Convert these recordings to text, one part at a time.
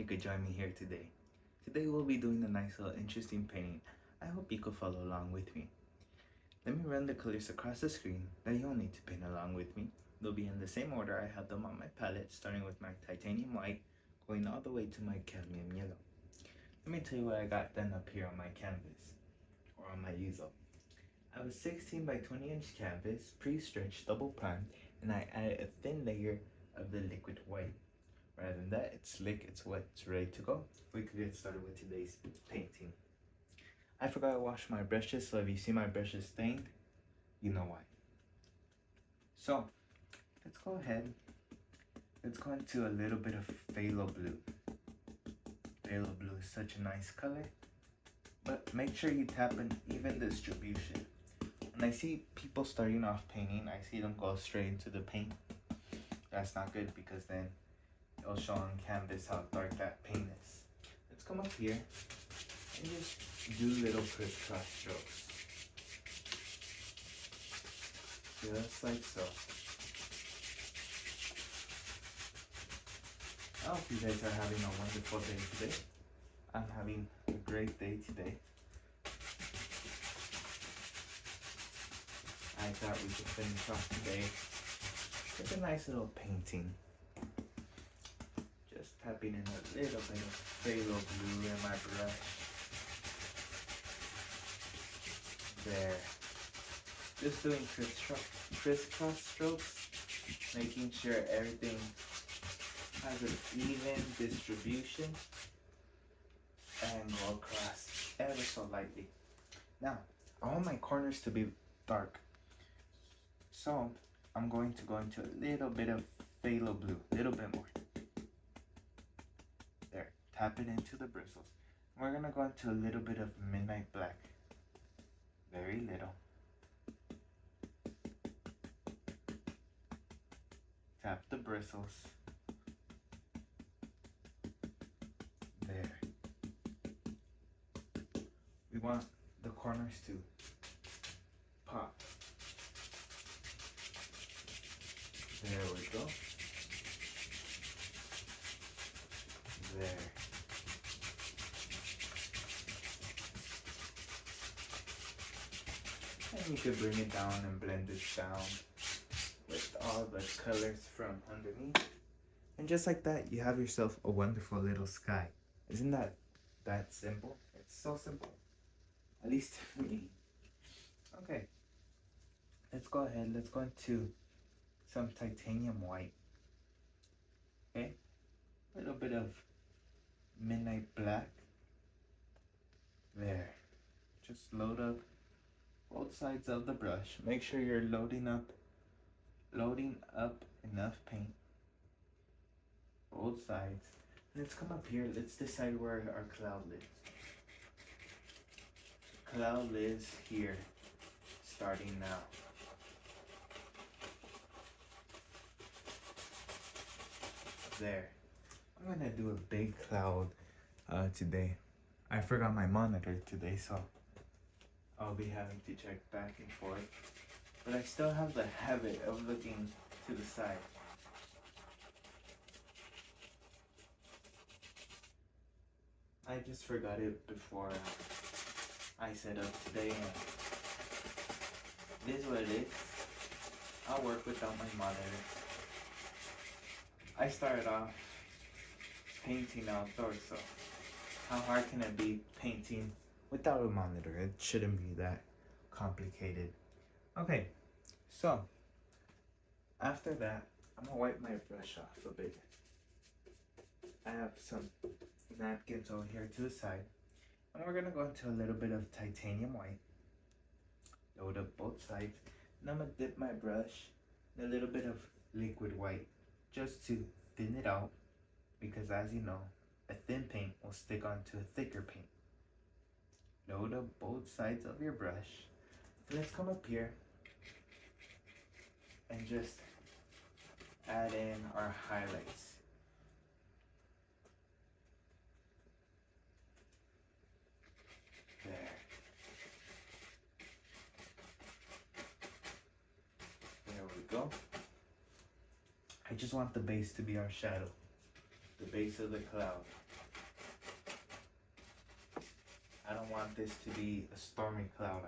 you could join me here today. Today we'll be doing a nice little interesting painting. I hope you could follow along with me. Let me run the colors across the screen, then you'll need to paint along with me. They'll be in the same order I have them on my palette, starting with my titanium white, going all the way to my cadmium yellow. Let me tell you what I got done up here on my canvas, or on my easel. I have a 16 by 20 inch canvas, pre-stretched, double primed, and I added a thin layer of the liquid white. Rather than that, it's slick, it's wet, it's ready to go. We could get started with today's painting. I forgot to wash my brushes, so if you see my brushes stained, you know why. So, let's go ahead. Let's go into a little bit of phthalo blue. Phthalo blue is such a nice color, but make sure you tap an even distribution. When I see people starting off painting, I see them go straight into the paint. That's not good because then it'll show on canvas how dark that paint is. Let's come up here and just do little crisscross strokes. Just like so. I hope you guys are having a wonderful day today. I'm having a great day today. I thought we could finish off today with a nice little painting. Just tapping in a little bit of phthalo blue in my brush. There. Just doing crisscross strokes, making sure everything has an even distribution, and go across ever so lightly. Now, I want my corners to be dark, so I'm going to go into a little bit of phthalo blue, a little bit more. There, tap it into the bristles. We're gonna go into a little bit of midnight black, very little. Tap the bristles. There. We want the corners to pop. There we go. There. And you could bring it down and blend it down with all the colors from underneath. And just like that, you have yourself a wonderful little sky. Isn't that simple? It's so simple. At least to me. Okay. Let's go ahead. Let's go into some titanium white. Okay. A little bit of midnight black. There. Just load up both sides of the brush. Make sure you're loading up enough paint. Both sides. Let's come up here. Let's decide where our cloud lives. Cloud lives here, starting now. There. I'm gonna do a big cloud today. I forgot my monitor today, so I'll be having to check back and forth. But I still have the habit of looking to the side. I just forgot it before I set up today, and it is what it is. I'll work without my monitor. I started off painting outdoors, so how hard can it be painting without a monitor? It shouldn't be that complicated. Okay, so after that, I'm gonna wipe my brush off a bit. I have some napkins over here to the side, and we're gonna go into a little bit of titanium white. Load up both sides, and I'm gonna dip my brush in a little bit of liquid white just to thin it out, because as you know, a thin paint will stick onto a thicker paint. Load up both sides of your brush. Let's come up here and just add in our highlights. There. There we go. I just want the base to be our shadow, the base of the cloud. want this to be a stormy cloud.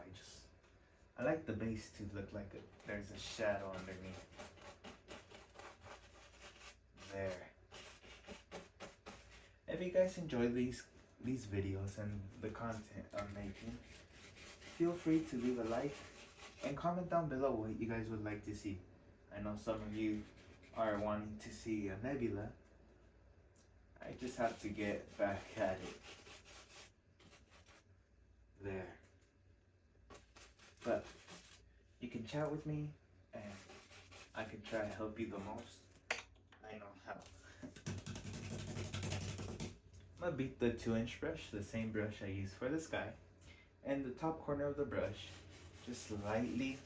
I like the base to look like there's a shadow underneath. There. If you guys enjoy these videos and the content I'm making, feel free to leave a like and comment down below what you guys would like to see. I know some of you are wanting to see a nebula. I just have to get back at it. There. But you can chat with me and I can try to help you the most I know how. I'm gonna beat the 2-inch brush, the same brush I use for the sky, and the top corner of the brush, just lightly,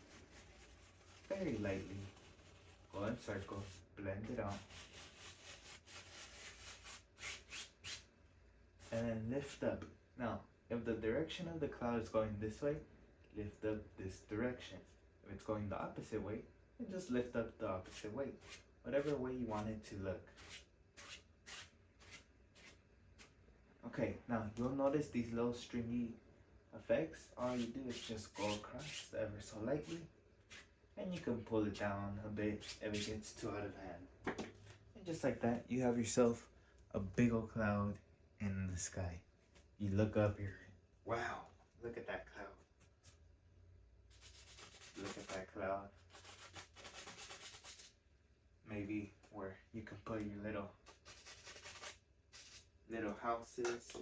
very lightly, go in circles, blend it out, and then lift up. Now, if the direction of the cloud is going this way, lift up this direction. If it's going the opposite way, then just lift up the opposite way, whatever way you want it to look. Okay, now you'll notice these little stringy effects. All you do is just go across ever so lightly, and you can pull it down a bit if it gets too out of hand. And just like that, you have yourself a big old cloud in the sky. You look up here, wow, look at that cloud. Look at that cloud. Maybe where you can put your little houses,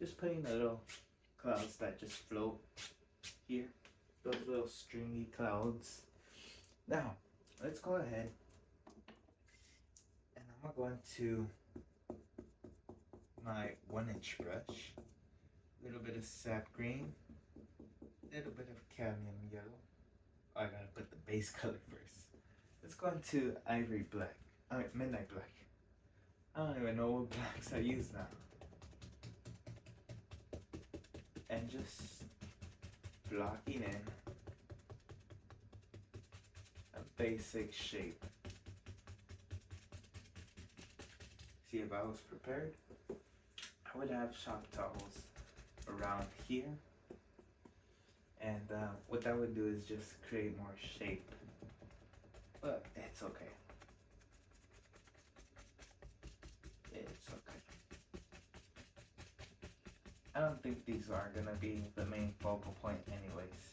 just putting the little clouds that just float here, those little stringy clouds. Now let's go ahead and I'm gonna go into my 1-inch brush, a little bit of sap green, a little bit of cadmium yellow. I gotta put the base color first. Let's go into ivory black, midnight black. I don't even know what blacks I use now. And just blocking in a basic shape. See, if I was prepared, I would have shop towels around here. And what that would do is just create more shape. But it's okay. It's okay. I don't think these are gonna be the main focal point anyways.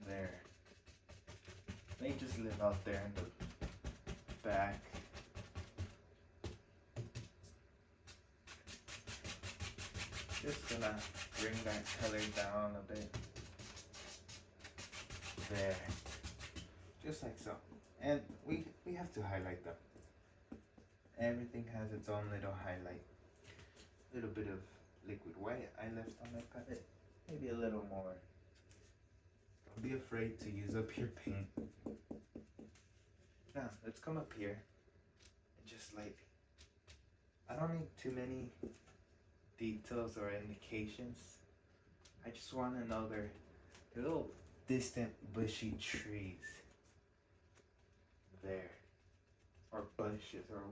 There. They just live out there in the back. Just gonna bring that color down a bit. There. Just like so. And we have to highlight them. Everything has its own little highlight. A little bit of liquid white I left on my palette. Maybe a little more. Don't be afraid to use up your paint. Now, let's come up here and just lightly. I don't need too many details or indications. I just want to know they're little distant bushy trees. There. Or bushes or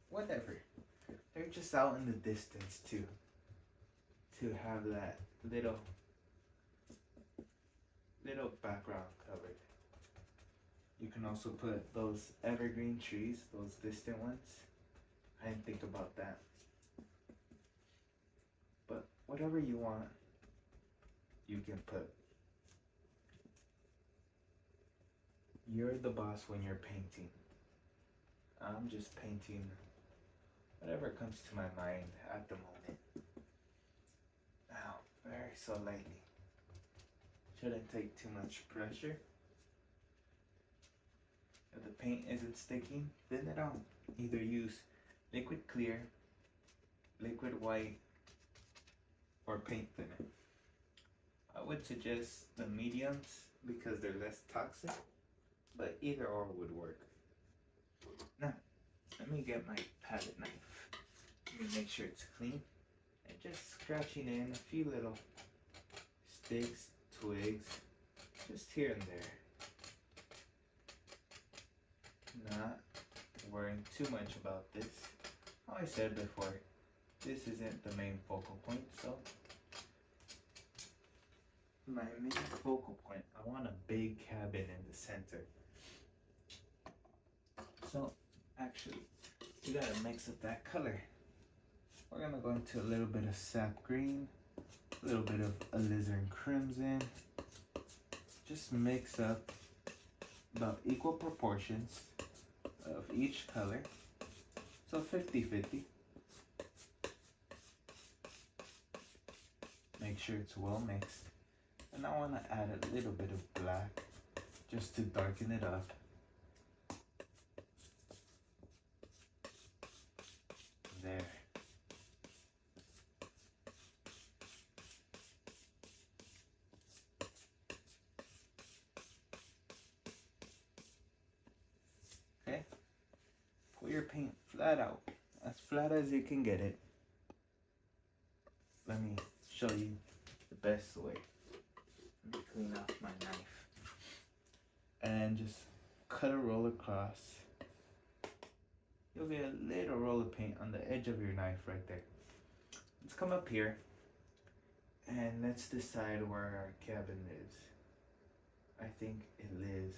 whatever. They're just out in the distance to have that little background covered. You can also put those evergreen trees, those distant ones. I didn't think about that. But whatever you want, you can put. You're the boss when you're painting. I'm just painting whatever comes to my mind at the moment. Now, very so lightly. Shouldn't take too much pressure. If the paint isn't sticking, thin it out. Either use liquid clear, liquid white, or paint thinner. I would suggest the mediums because they're less toxic, but either or would work. Now, let me get my palette knife. Let me make sure it's clean. And just scratching in a few little sticks, twigs, just here and there. Not worrying too much about this. How I said before, this isn't the main focal point, so my main focal point, I want a big cabin in the center. So actually, you gotta mix up that color. We're gonna go into a little bit of sap green, a little bit of alizarin crimson. Just mix up about equal proportions of each color. So 50-50. Make sure it's well mixed. And I want to add a little bit of black just to darken it up. There. Okay. Put your paint flat out, as flat as you can get it. Let me show you the best way. Let me clean off my knife. And just cut a roll across. You'll get a little roll of paint on the edge of your knife right there. Let's come up here and let's decide where our cabin lives. I think it lives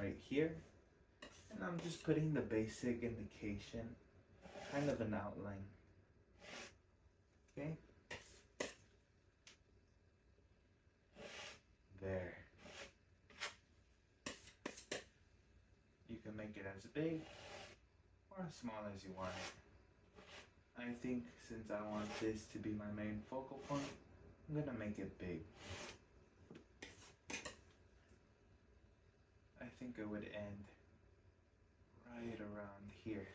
right here. And I'm just putting the basic indication, kind of an outline. Okay? There. You can make it as big or as small as you want it. I think since I want this to be my main focal point, I'm gonna make it big. I think it would end right around here.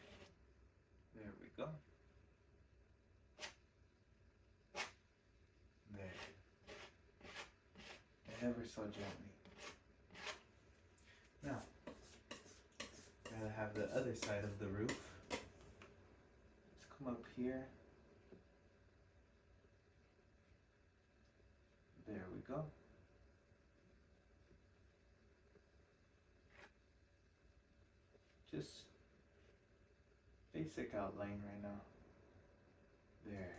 There we go. There. Ever so gently. Now, gotta have the other side of the roof. Let's come up here. There we go. Just basic outline right now. There.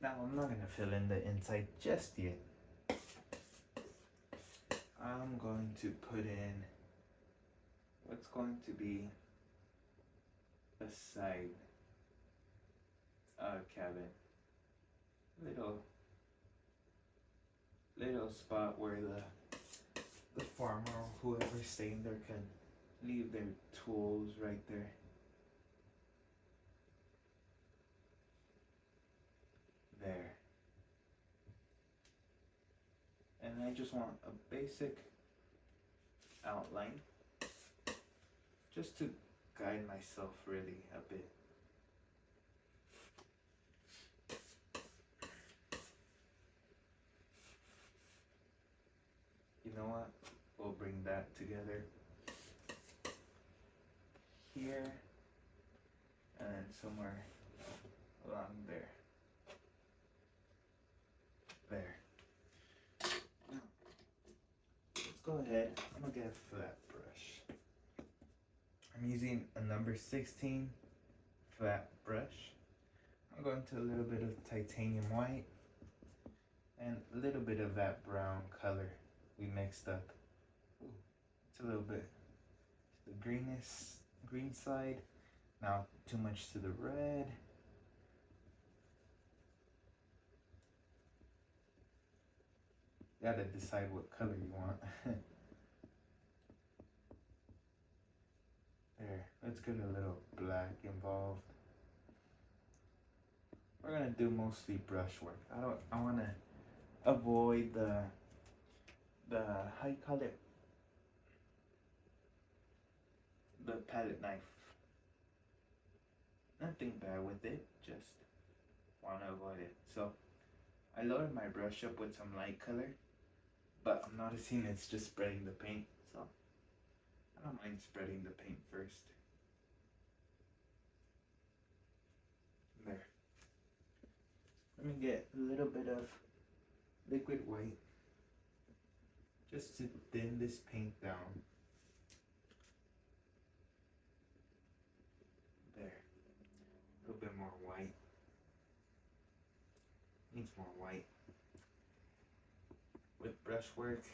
Now I'm not gonna fill in the inside just yet. I'm going to put in what's going to be a side cabin. Little spot where the farmer or whoever's staying there can leave their tools right there. There. And I just want a basic outline just to guide myself really a bit. You know what? We'll bring that together here and somewhere along there. There. Now, let's go ahead. I'm gonna get a flat brush. I'm using a number 16 flat brush. I'm going to a little bit of titanium white and a little bit of that brown color we mixed up. Ooh, it's a little bit to the green side. Now too much to the red. You gotta decide what color you want. There, let's get a little black involved. We're gonna do mostly brushwork. I wanna avoid the how you call it? The palette knife. Nothing bad with it, just wanna avoid it. So I loaded my brush up with some light color, but I'm noticing it's just spreading the paint, so I don't mind spreading the paint first. There. Let me get a little bit of liquid white just to thin this paint down. one's more white. With brushwork,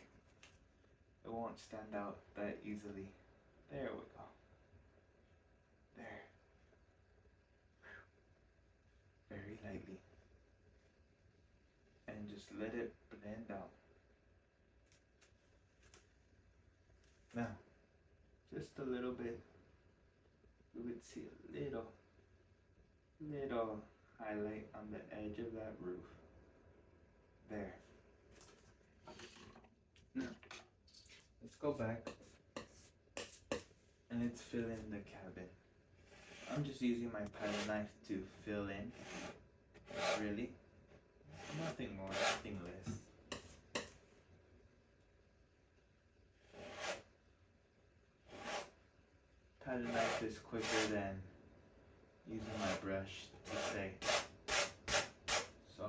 it won't stand out that easily. There we go. There. Very lightly. And just let it blend out. Now, just a little bit, you would see a little highlight on the edge of that roof. There. Now, let's go back and let's fill in the cabin. I'm just using my palette knife to fill in. Really. Nothing more, nothing less. Palette knife is quicker than using my brush to say. So,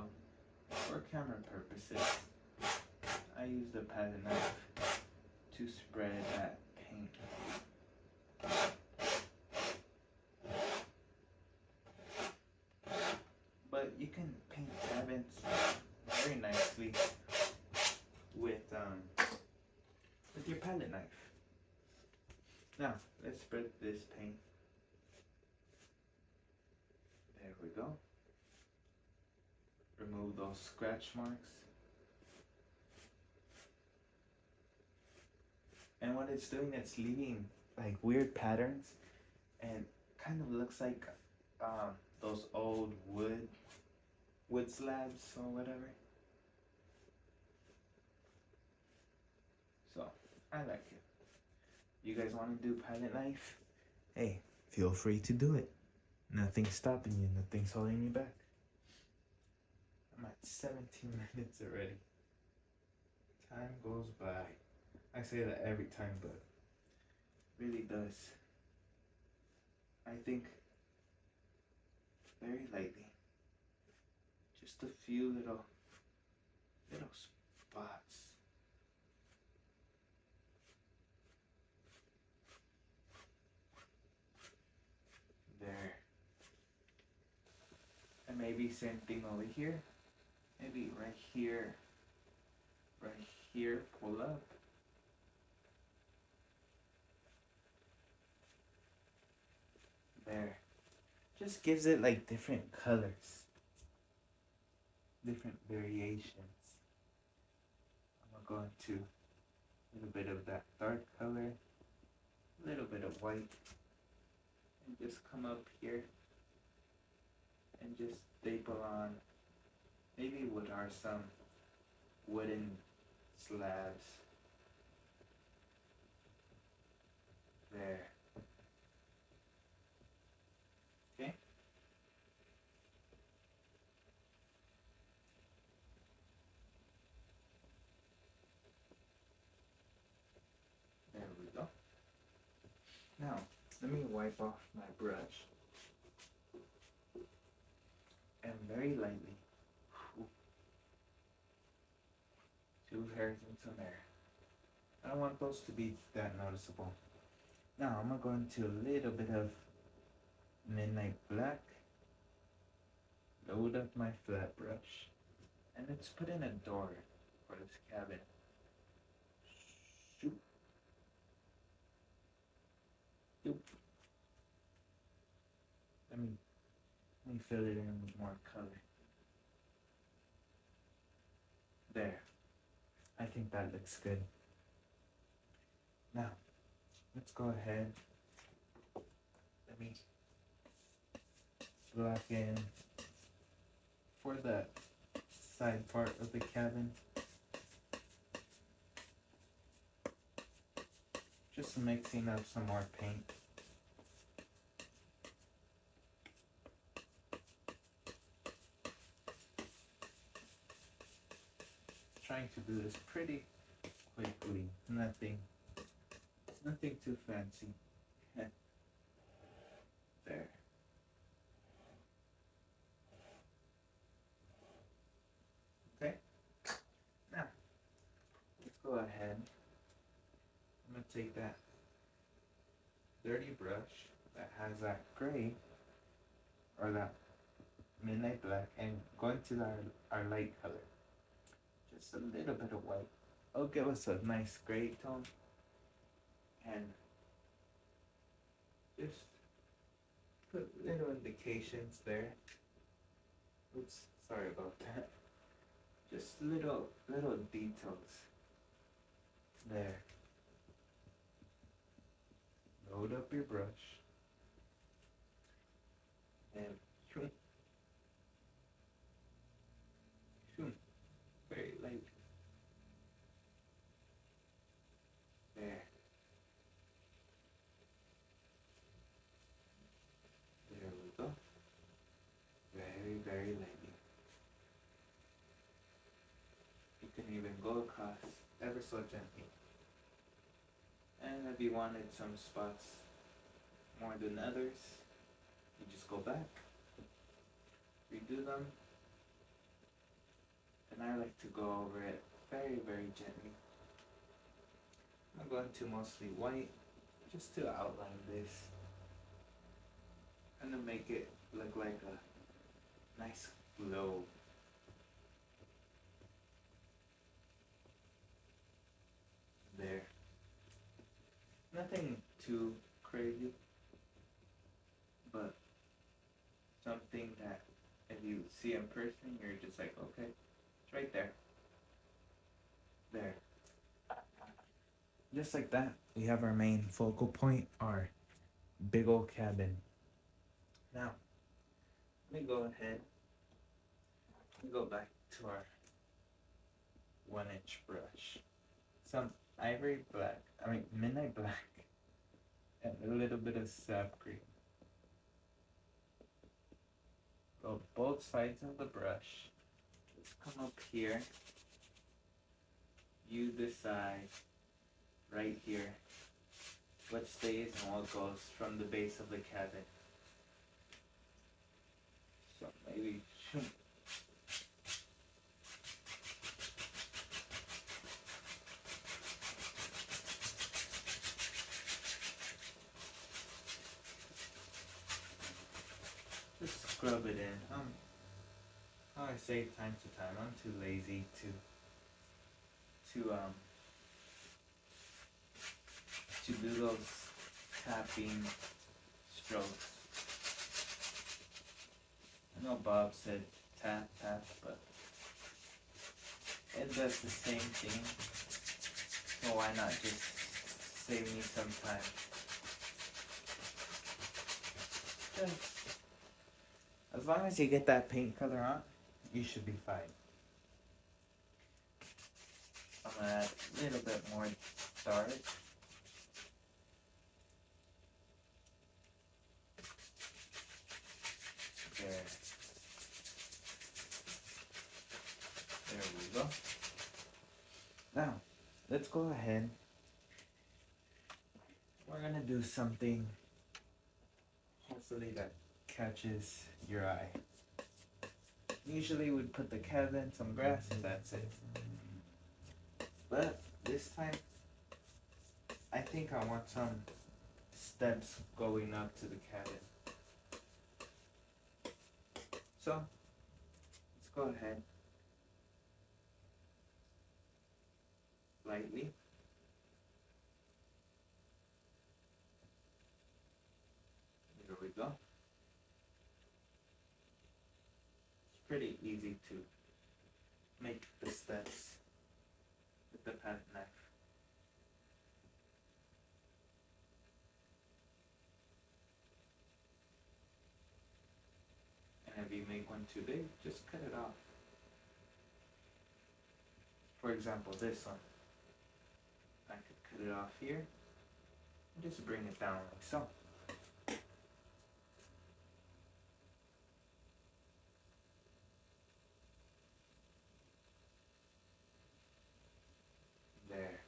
for camera purposes, I use the palette knife to spread that paint. But you can paint cabins very nicely with your palette knife. Now, let's spread this paint. There we go. Remove those scratch marks. And what it's doing, it's leaving like weird patterns and kind of looks like those old wood slabs or whatever. So, I like it. You guys want to do palette knife? Hey, feel free to do it. Nothing's stopping you, nothing's holding you back. I'm at 17 minutes already. Time goes by. I say that every time, but it really does. I think very lightly. Just a few little spots. There. And maybe same thing over here. Maybe right here, pull up. There. Just gives it like different colors, different variations. I'm gonna go into a little bit of that dark color, a little bit of white, and just come up here and just staple on. Maybe what are some wooden slabs. There. Okay? There we go. Now, let me wipe off my brush. And very lightly. Two hairs and some hair. I don't want those to be that noticeable. Now I'm gonna go into a little bit of midnight black. Load up my flat brush. And let's put in a door for this cabin. Shoop. Shoop. Let me fill it in with more color. There. I think that looks good. Now, let's go ahead. Let me black in for the side part of the cabin. Just mixing up some more paint. Trying to do this pretty quickly. Nothing too fancy. There. Okay. Now, let's go ahead. I'm gonna take that dirty brush that has that gray or that midnight black and going to our light color. Just a little bit of white. It'll give us a nice gray tone and just put little indications there. Oops, sorry about that. Just little details there. Load up your brush and shoom, shoom, very light. There, there we go. Very lightly. You can even go across ever so gently. And if you wanted some spots more than others, you just go back, redo them, and I like to go over it very gently. I'm going to mostly white just to outline this and to make it look like a nice glow. There. Nothing too crazy, but something that if you see in person, you're just like, okay, it's right there. There. Just like that, we have our main focal point, our big old cabin. Now, let me go ahead and go back to our 1-inch brush. Some ivory black, midnight black, and a little bit of sap green. Go both sides of the brush. Let's come up here. You decide right here what stays and what goes from the base of the cabin. So maybe just scrub it in. How I say time to time, I'm too lazy to do those tapping strokes. I know Bob said tap tap, but it does the same thing. So why not just save me some time? Just as long as you get that paint color on, you should be fine. I'm gonna add a little bit more dark. There we go. Now, let's go ahead. We're gonna do something hopefully that catches your eye. Usually we'd put the cabin, some grass, and that's it. But this time, I think I want some steps going up to the cabin. So, let's go ahead. Lightly. There we go. It's pretty easy to make the steps with the palette knife. And if you make one too big, just cut it off. For example, this one. I could cut it off here and just bring it down like so. There.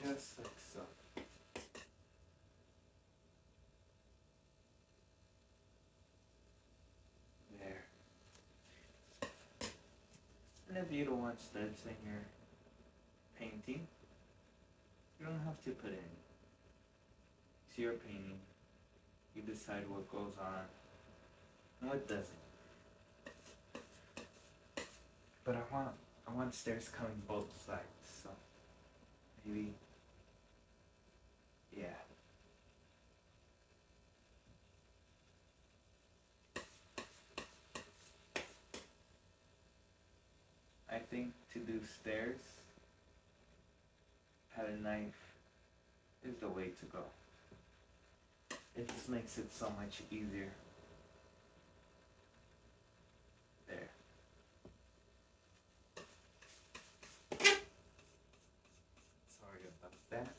Just like so. There. And if you don't want studs in your painting, you don't have to put in. It's your painting. You decide what goes on No, it doesn't. But I want stairs coming both sides, so maybe, yeah. I think to do stairs, had a knife is the way to go. It just makes it so much easier. There. Sorry about that.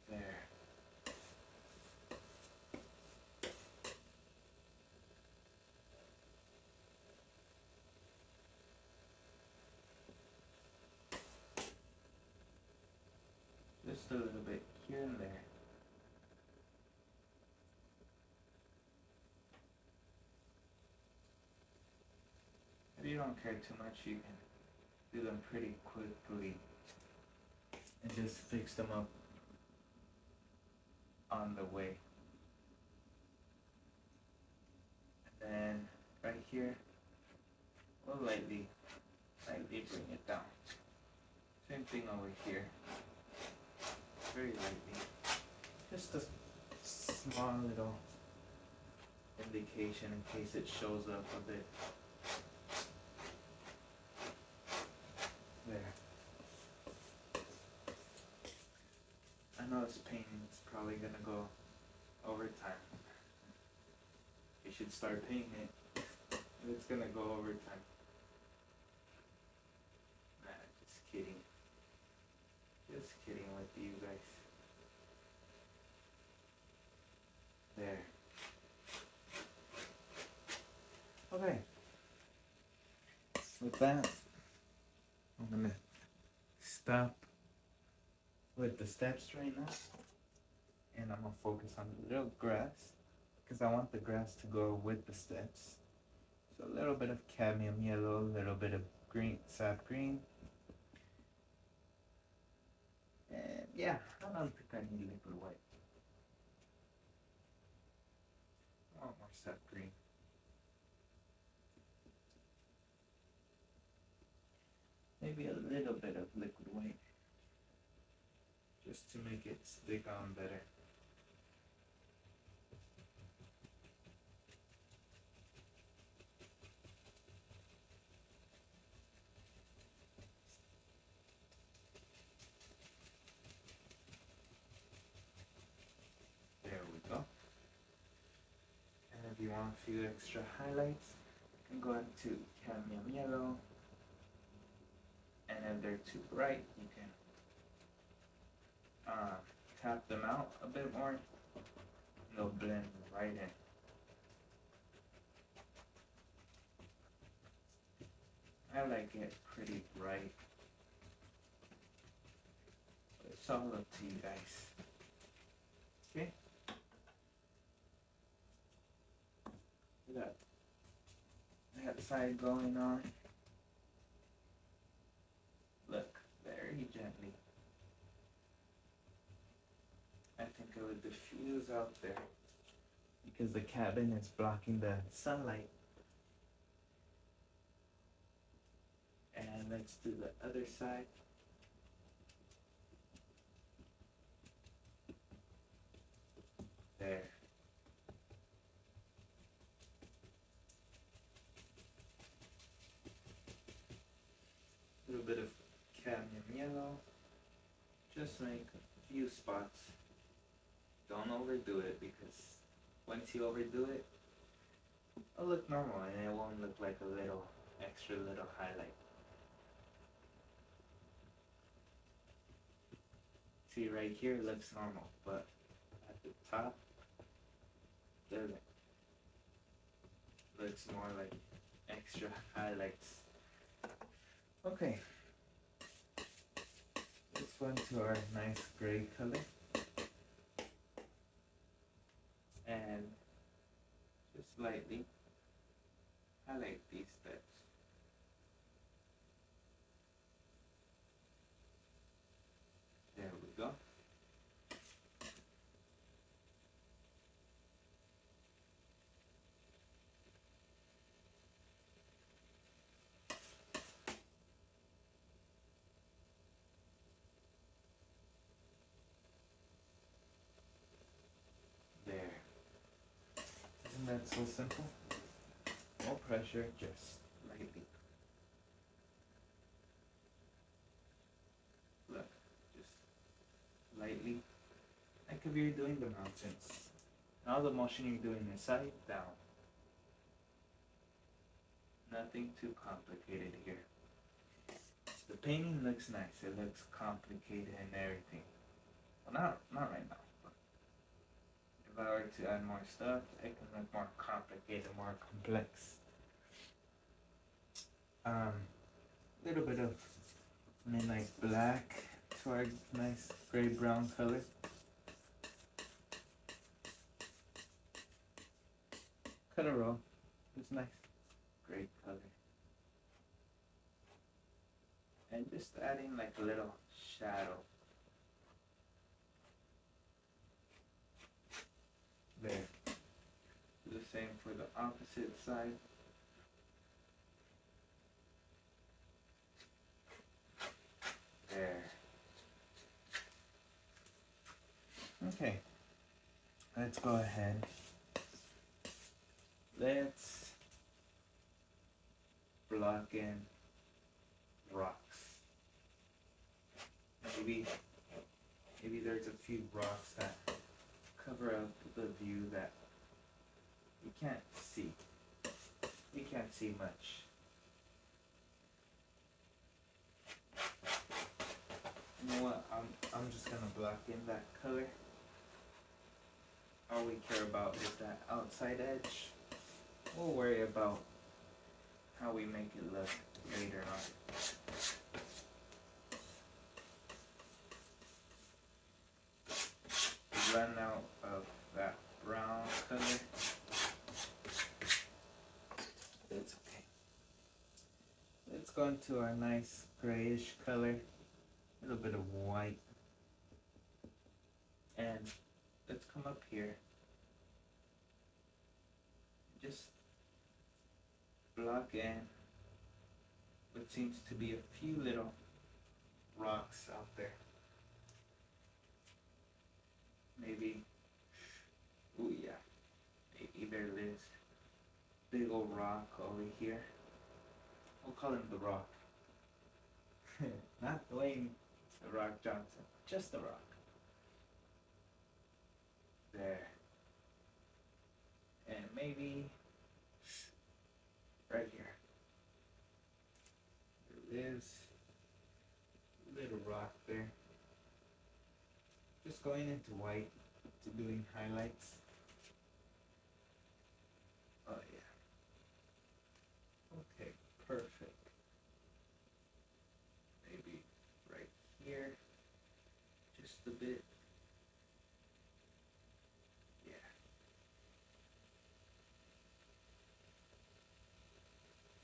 There. Just a little bit here and there. If you don't care too much, you can do them pretty quickly and just fix them up on the way. And then right here, we'll lightly bring it down. Same thing over here. Very lightly. Just a small little indication in case it shows up a bit. There. I know this painting is probably gonna go over time. You should start painting it. It's gonna go over time. Nah, just kidding. Just kidding with you guys. There. Okay. With that, I'm gonna stop with the steps right now. And I'm gonna focus on the little grass. Because I want the grass to go with the steps. So a little bit of cadmium yellow, a little bit of green, sap green. And yeah, I don't think I need liquid white. I want more sap green. Maybe a little bit of liquid white. Just to make it stick on better. There we go. And if you want a few extra highlights, you can go into cadmium yellow. And if they're too bright, you can tap them out a bit more. And they'll blend right in. I like it pretty bright. But it's all up to you guys. Okay? We got that side going on. Look, very gently. I think it would diffuse out there because the cabin is blocking the sunlight. And let's do the other side. There. A little bit of cadmium yellow. Just make a few spots. Don't overdo it because once you overdo it, it'll look normal and it won't look like a little extra little highlight. See right here it looks normal, but at the top doesn't. Looks more like extra highlights. Okay. Let's go into our nice gray color. And just lightly highlight these steps. That's so simple. No pressure, just lightly. Look, just lightly. Like if you're doing the mountains. Now the motion you're doing is side down. Nothing too complicated here. The painting looks nice. It looks complicated and everything. Well, not right now. But if I were to add more stuff, it can look more complicated, more complex. Little bit of midnight black to our nice gray brown color. Color roll. It's nice. Great color. And just adding like a little shadow. There. Do the same for the opposite side. There. Okay. Let's go ahead. Let's block in rocks. Maybe there's a few rocks that cover up the view that you can't see. You can't see much. You know what? I'm just gonna block in that color. All we care about is that outside edge. We'll worry about how we make it look later on. Run out of that brown color. It's okay. Let's go into our nice grayish color. A little bit of white. And let's come up here. Just block in what seems to be a few little rocks out there. Maybe, oh yeah, maybe there's this big old rock over here. We'll call him the Rock. Not Dwayne the Rock Johnson, just the Rock. There. And maybe right here. There is a little rock there. Just going into white to doing highlights. Oh yeah. Okay, perfect. Maybe right here, just a bit. Yeah.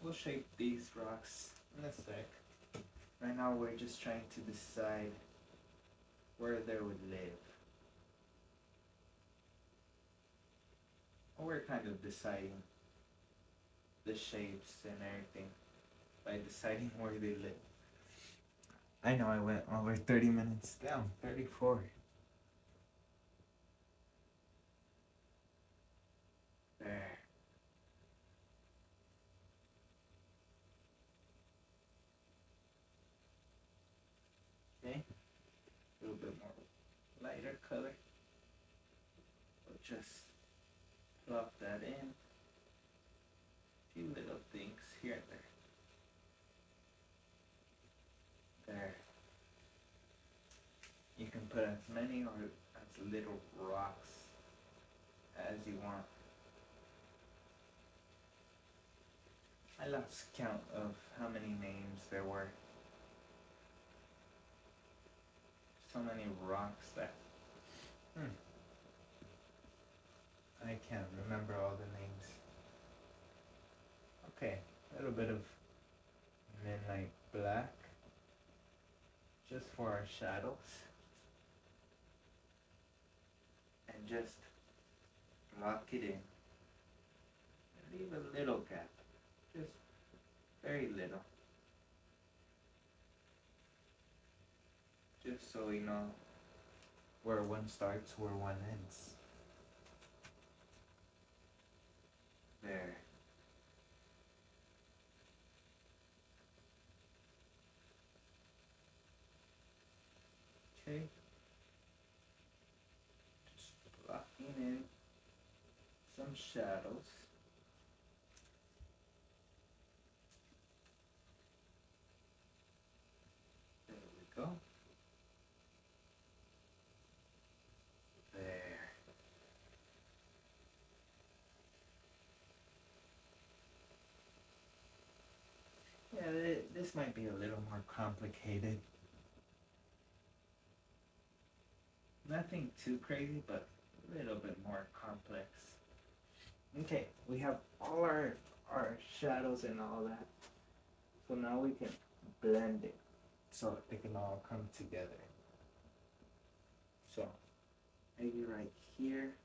We'll shape these rocks in a sec. Right now we're just trying to decide where they would live. Or we're kind of deciding the shapes and everything by deciding where they live. I know I went over 30 minutes down, 34. There. Okay, a little bit more lighter color. We'll just plop that in. A few little things here and there. There. You can put as many or as little rocks as you want. I lost count of how many names there were. So many rocks that I can't remember all the names. Okay, a little bit of midnight black just for our shadows. And just lock it in. And leave a little gap. Just very little. Just so we know where one starts, where one ends. Okay, just blocking in some shadows. There we go. There. Yeah, this might be a little more complicated. Nothing too crazy, but a little bit more complex. Okay, we have all our shadows and all that. So now we can blend it so it can all come together. So maybe right here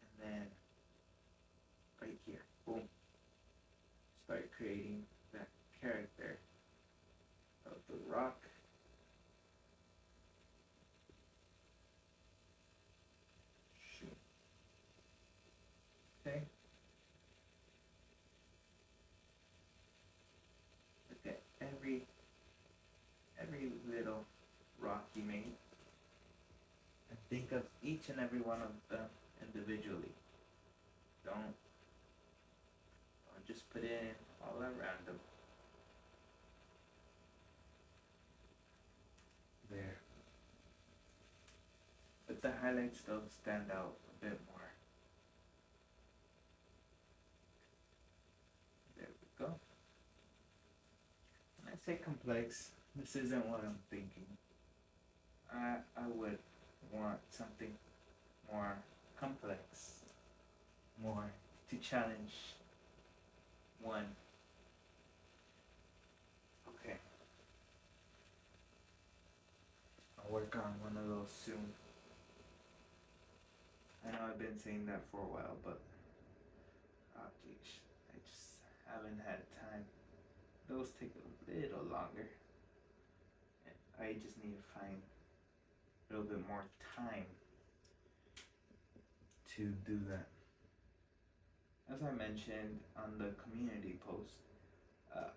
and then right here. Boom. Start creating that character of the rock. Shoot. Okay. Look at every little rock you made. And think of each and every one of them individually. Don't just put in all at random. There. But the highlights though stand out a bit more. There we go. When I say complex, this isn't what I'm thinking. I would want something more complex, more to challenge one. Okay, I'll work on one of those soon. I know I've been saying that for a while, but oh geez, I just haven't had time. Those take a little longer. And I just need to find a little bit more time to do that. As I mentioned on the community post,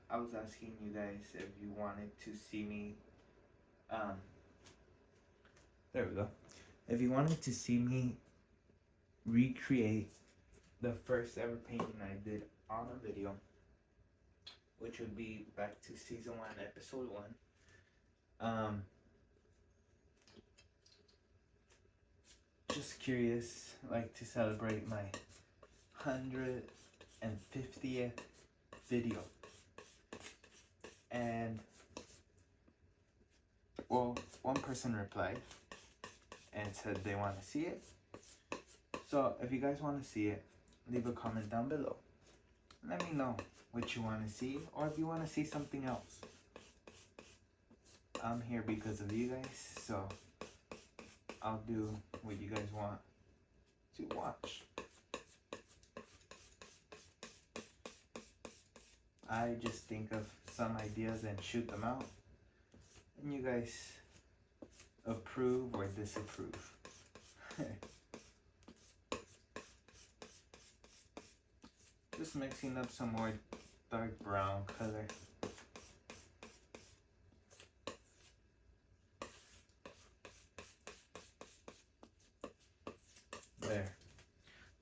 I was asking you guys if you wanted to see me. There we go. If you wanted to see me recreate the first ever painting I did on a video, which would be back to season 1, episode 1. Just curious, like to celebrate my 150th video. And well, one person replied and said they want to see it. So if you guys want to see it, leave a comment down below. Let me know what you want to see, or if you want to see something else. I'm here because of you guys, so I'll do what you guys want to watch. I just think of some ideas and shoot them out, and you guys approve or disapprove. Just mixing up some more dark brown color. There.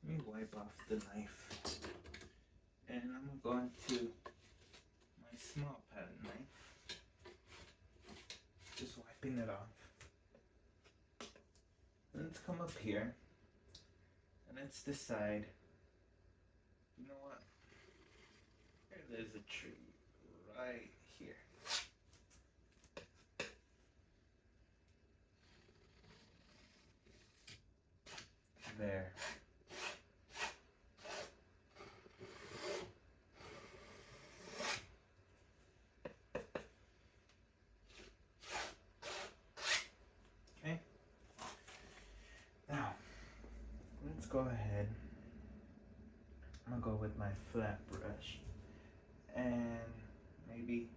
Let me wipe off the knife. And I'm going to my small pattern knife. Just wiping it off. Let's come up here. And let's decide. You know what? There's a tree right here. There. Okay. Now, let's go ahead. I'm gonna go with my flat brush. And maybe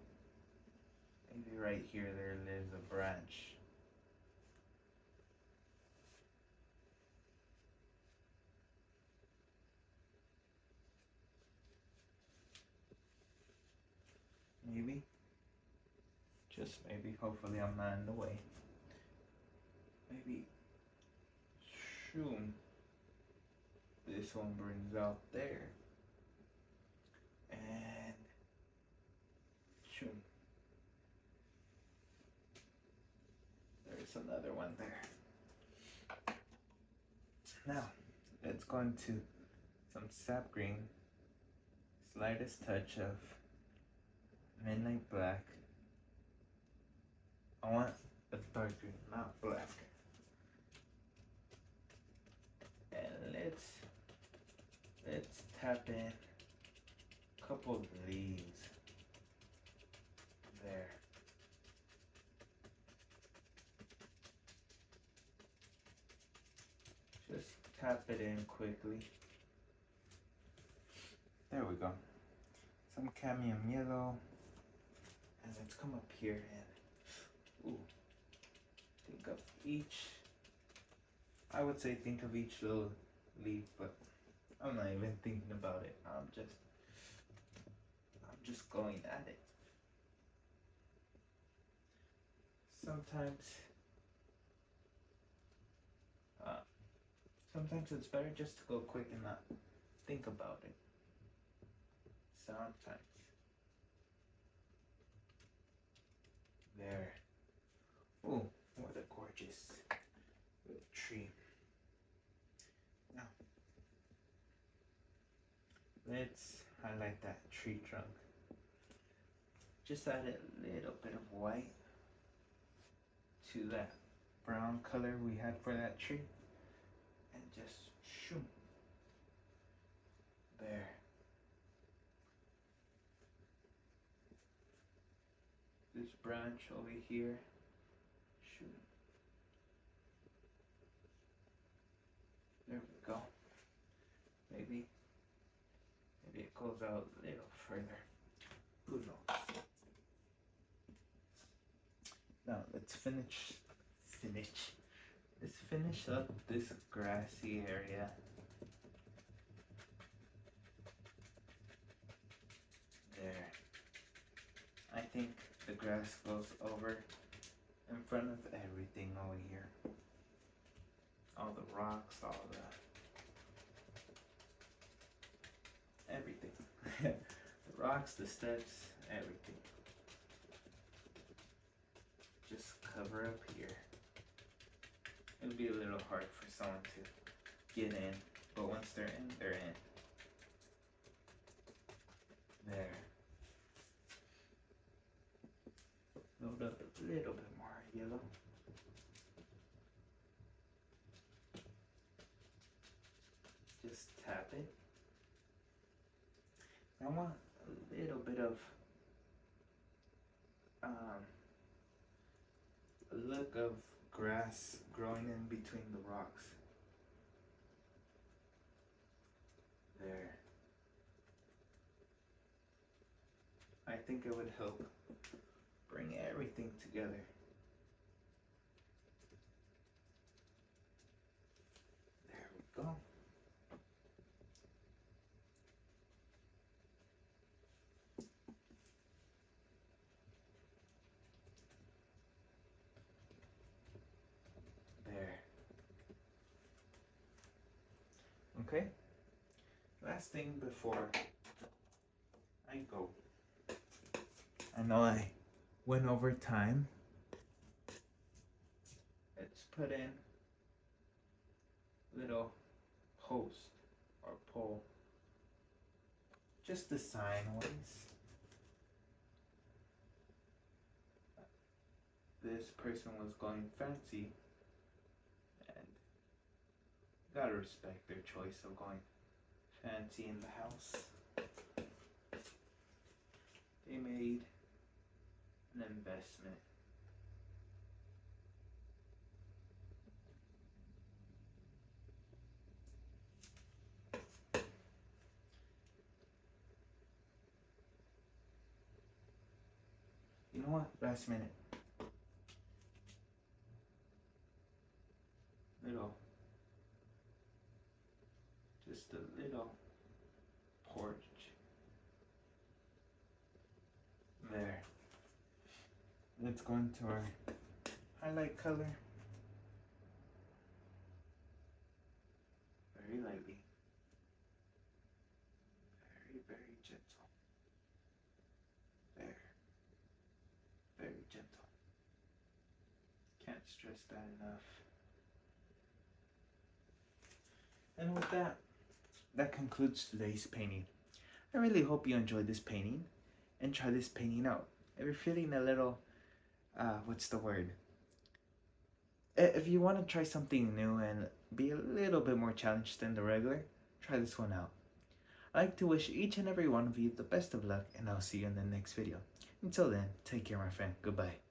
right here there lives a branch. Maybe Just maybe, hopefully I'm not in the way. Maybe, shoom, this one brings out there. And, shoom, there's another one there. Now, let's go into some sap green, slightest touch of midnight black. I want a dark green, not black. And let's tap in a couple of leaves there. Just tap it in quickly. There we go. Some cadmium yellow. And let's come up here and think of each. I would say think of each little leaf, but I'm not even thinking about it. I'm just going at it. Sometimes it's better just to go quick and not think about it. Sometimes. There. Oh, what a gorgeous little tree. Now, let's highlight that tree trunk. Just add a little bit of white to that brown color we had for that tree. And just shoom. There. This branch over here. Shoot. There we go. Maybe it goes out a little further. Who knows? Now let's finish up this grassy area. There. I think the grass goes over in front of everything over here. All the rocks, everything. The rocks, the steps, everything. Just cover up here. It'll be a little hard for someone to get in, but once they're in, they're in. There. Load up a little bit more yellow. Just tap it. I want a little bit of a look of grass growing in between the rocks. There. I think it would help bring everything together. There we go. There. Okay. Last thing before I go. I know I went over time. Let's put in little post or pole. Just the sign ways. This person was going fancy, and gotta respect their choice of going fancy in the house. They made an investment. You know what? Last minute. Just a little porch. There. let's go into our highlight color. Very lightly. Very, very gentle. There. Very gentle. Can't stress that enough. And with that, that concludes today's painting. I really hope you enjoyed this painting and try this painting out. If you're feeling a little, what's the word? If you want to try something new and be a little bit more challenged than the regular, try this one out. I'd like to wish each and every one of you the best of luck, and I'll see you in the next video. Until then, take care, my friend. Goodbye.